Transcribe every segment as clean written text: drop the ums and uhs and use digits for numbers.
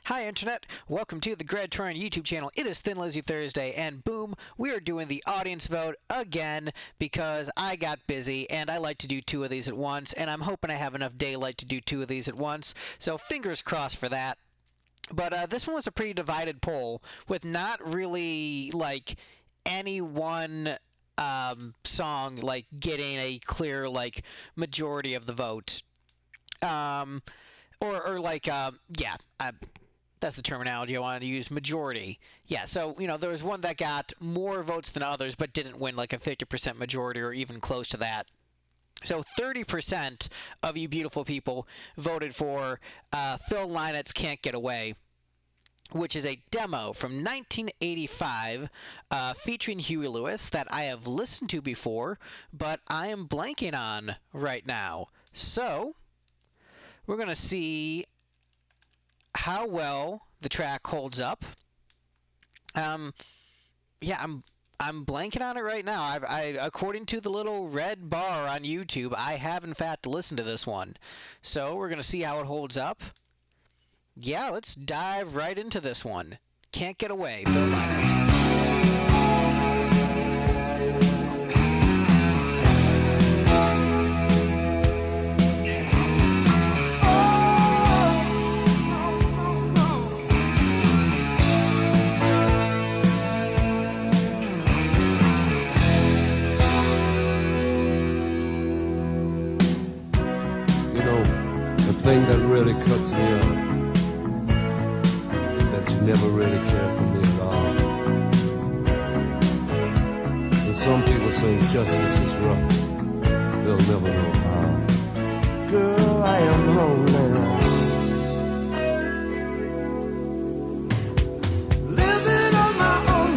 Hi Internet, welcome to the Troyan YouTube channel. It is Thin Lizzy Thursday, and boom, we are doing the audience vote again because I got busy and I like to do two of these at once, and I'm hoping I have enough daylight to do two of these at once, so fingers crossed for that. But this one was a pretty divided poll with not really like any one song like getting a clear like majority of the vote. Or like yeah, that's the terminology I wanted to use, majority. Yeah, so, there was one that got more votes than others, but didn't win like a 50% majority or even close to that. So 30% of you beautiful people voted for Phil Lynott's Can't Get Away, which is a demo from 1985 featuring Huey Lewis that I have listened to before, but I am blanking on right now. So we're going to see how well the track holds up. Yeah, I'm blanking on it right now. According to the little red bar on YouTube, I have in fact listened to this one. So we're gonna see how it holds up. Yeah, let's dive right into this one. Can't Get Away, Bill Lynott. The thing that really cuts me up is that you never really cared for me at all. And some people say justice is rough, they'll never know how. Girl, I am lonely. Living on my own,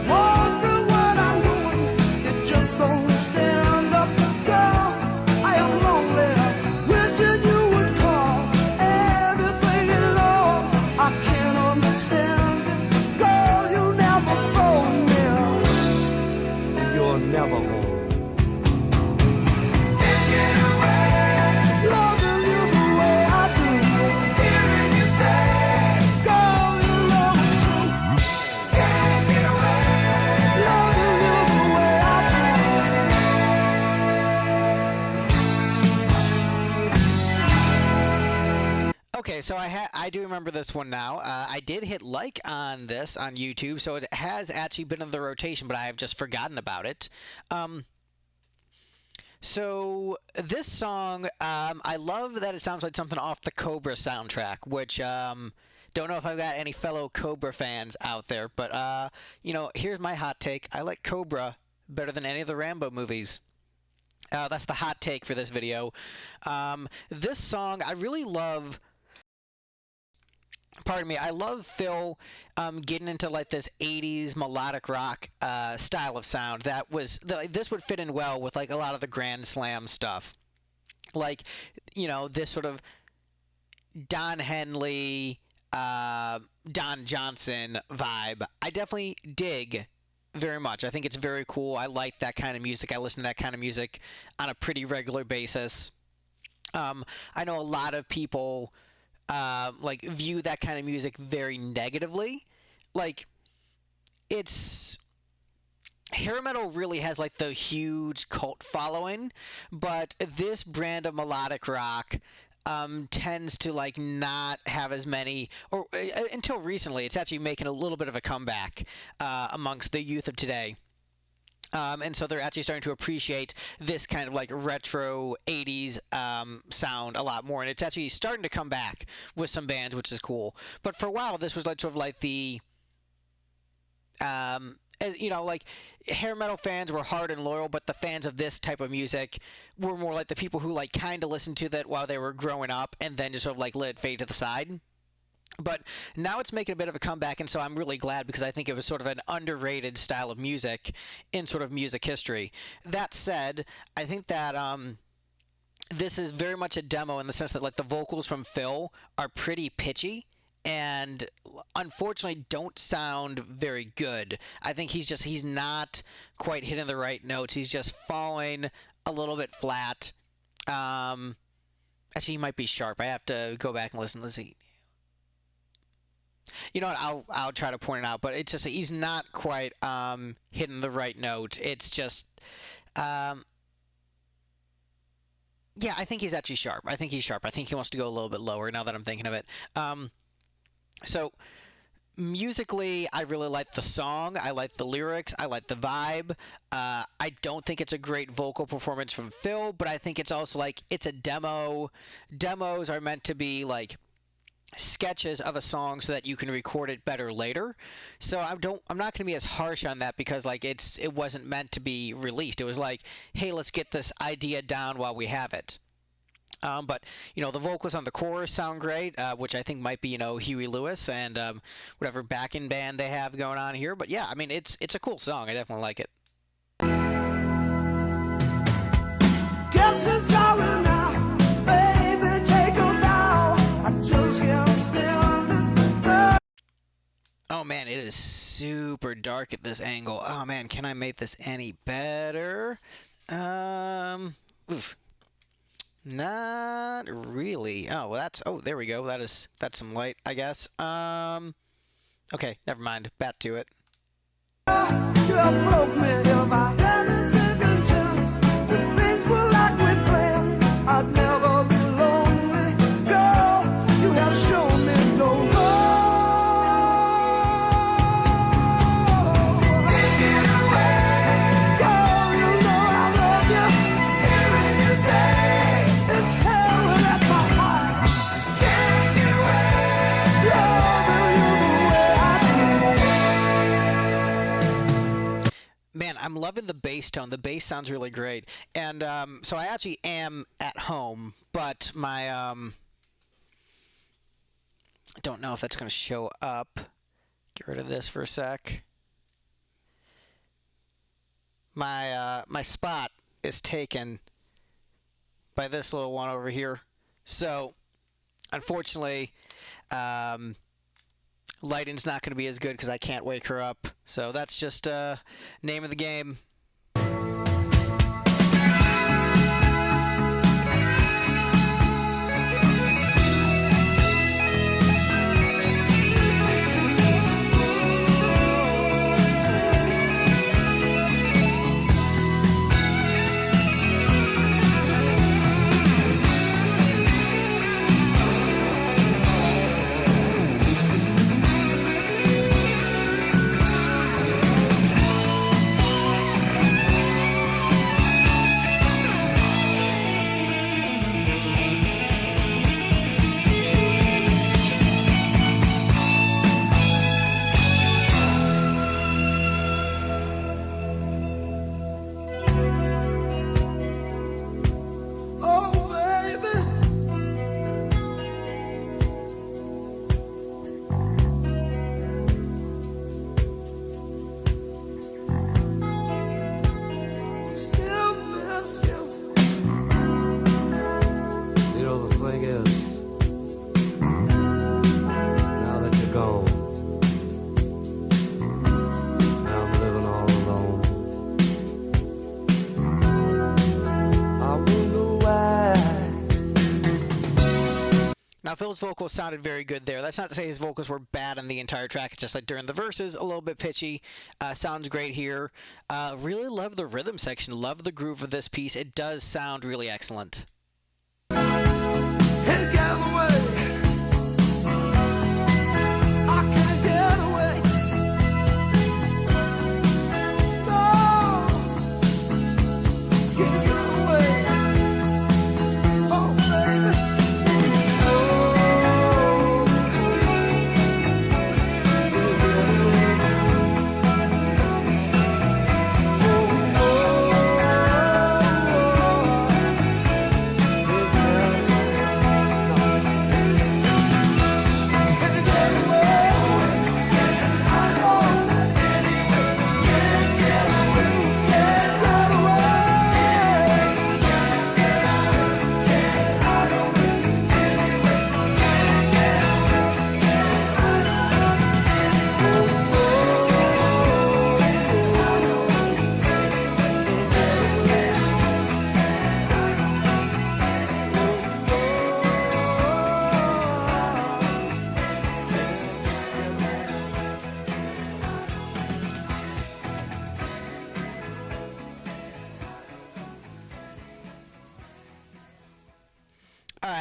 wondering what I'm doing. It just don't stand up, girl. I am lonely. Wishing you never home. Can't get away, loving you the way I do. Hearing you say, girl, your love is true. Can't get away, loving you the way I do. Okay, so I do remember this one now. I did hit like on this on YouTube, so it has actually been in the rotation, but I have just forgotten about it. So this song, I love that it sounds like something off the Cobra soundtrack, which don't know if I've got any fellow Cobra fans out there, but here's my hot take. I like Cobra better than any of the Rambo movies. That's the hot take for this video. This song, I really love. Pardon me, I love Phil getting into like this 80s melodic rock style of sound. This would fit in well with like a lot of the Grand Slam stuff. Like, this sort of Don Henley, Don Johnson vibe. I definitely dig very much. I think it's very cool. I like that kind of music. I listen to that kind of music on a pretty regular basis. I know a lot of people like view that kind of music very negatively. Like, it's hair metal really has like the huge cult following, but this brand of melodic rock tends to like not have as many, or until recently it's actually making a little bit of a comeback amongst the youth of today. And so they're actually starting to appreciate this kind of like retro 80s sound a lot more. And it's actually starting to come back with some bands, which is cool. But for a while, this was like sort of like the, like hair metal fans were hard and loyal, but the fans of this type of music were more like the people who like kind of listened to that while they were growing up and then just sort of like let it fade to the side. But now it's making a bit of a comeback, and so I'm really glad because I think it was sort of an underrated style of music in sort of music history. That said, I think that this is very much a demo in the sense that like the vocals from Phil are pretty pitchy and unfortunately don't sound very good. I think he's not quite hitting the right notes. He's just falling a little bit flat. Actually, he might be sharp. I have to go back and listen. Let's see. You know what? I'll try to point it out, but it's just he's not quite hitting the right note. It's just yeah, I think he's actually sharp. I think he's sharp. I think he wants to go a little bit lower now that I'm thinking of it. So musically, I really like the song. I like the lyrics. I like the vibe. I don't think it's a great vocal performance from Phil, but I think it's also like it's a demo. Demos are meant to be like sketches of a song so that you can record it better later. So I'm not going to be as harsh on that because like it wasn't meant to be released. It was like, hey, let's get this idea down while we have it. But the vocals on the chorus sound great, which I think might be Huey Lewis and whatever backing band they have going on here. But yeah, I mean it's a cool song. I definitely like it. Guess it's over now, baby, take a bow. I just can't stand it. Oh man, it is super dark at this angle. Oh man, can I make this any better? Oof. Not really. Oh, well there we go. That's some light, I guess. Okay, never mind. Back to it. You broke me if I had a second chance. If things were like we planned, I'd never be lonely. Girl, you have shown me don't go. Take it away. Girl, you know I love you. Hearing you say it's tearing at my heart. Can't get away. Loving you the way I do. Man, I'm loving the bass tone. The bass sounds really great. And so I actually am at home, but my I don't know if that's going to show up. Get rid of this for a sec. My spot is taken by this little one over here. So, unfortunately, lighting's not going to be as good because I can't wake her up. So that's just name of the game. Now, Phil's vocals sounded very good there. That's not to say his vocals were bad on the entire track. It's just like during the verses, a little bit pitchy. Sounds great here. Really love the rhythm section. Love the groove of this piece. It does sound really excellent. Can't get away. I can't get away. No. Can't get away. Oh, baby.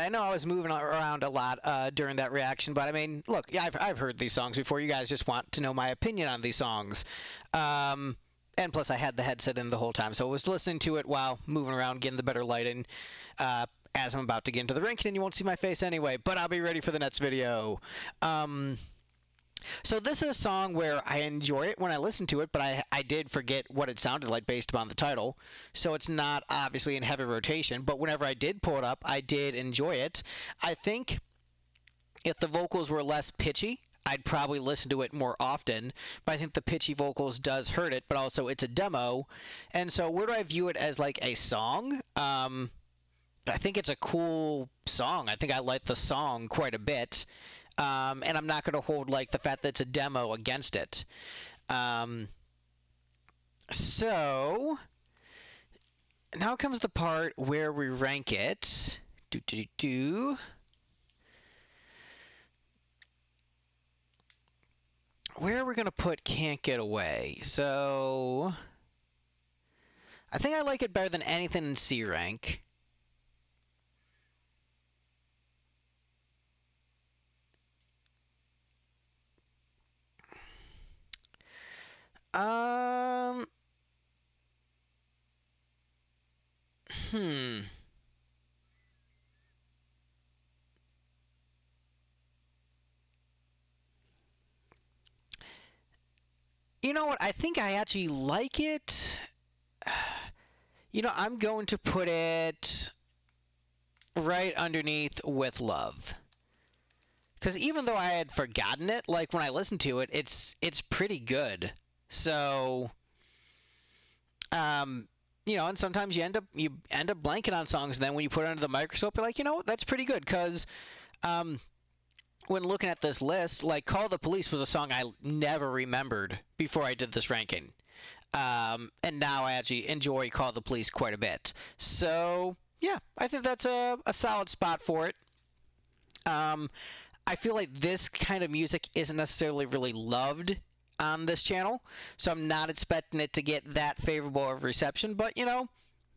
bad. I know I was moving around a lot during that reaction, but I mean, look, yeah, I've heard these songs before. You guys just want to know my opinion on these songs. And plus, I had the headset in the whole time, so I was listening to it while moving around, getting the better lighting. As I'm about to get into the ranking, and you won't see my face anyway, but I'll be ready for the next video. So this is a song where I enjoy it when I listen to it, but I did forget what it sounded like based upon the title. So it's not obviously in heavy rotation, but whenever I did pull it up, I did enjoy it. I think if the vocals were less pitchy, I'd probably listen to it more often, but I think the pitchy vocals does hurt it, but also it's a demo. And so where do I view it as like a song? I think it's a cool song. I think I like the song quite a bit. And I'm not going to hold like the fact that it's a demo against it. So now comes the part where we rank it. Where are we going to put Can't Get Away? So I think I like it better than anything in C rank. Hmm. You know what? I think I actually like it. You know, I'm going to put it right underneath With Love. Because even though I had forgotten it, like when I listened to it, it's pretty good. So, you know, and sometimes you end up blanking on songs, and then when you put it under the microscope, you're like, you know what, that's pretty good. Because when looking at this list, like Call the Police was a song I never remembered before I did this ranking. And now I actually enjoy Call the Police quite a bit. So, yeah, I think that's a solid spot for it. I feel like this kind of music isn't necessarily really loved on this channel, so I'm not expecting it to get that favorable of reception, but, you know,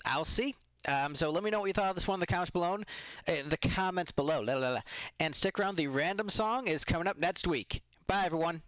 I'll see. So let me know what you thought of this one in the comments below. And stick around. The random song is coming up next week. Bye, everyone.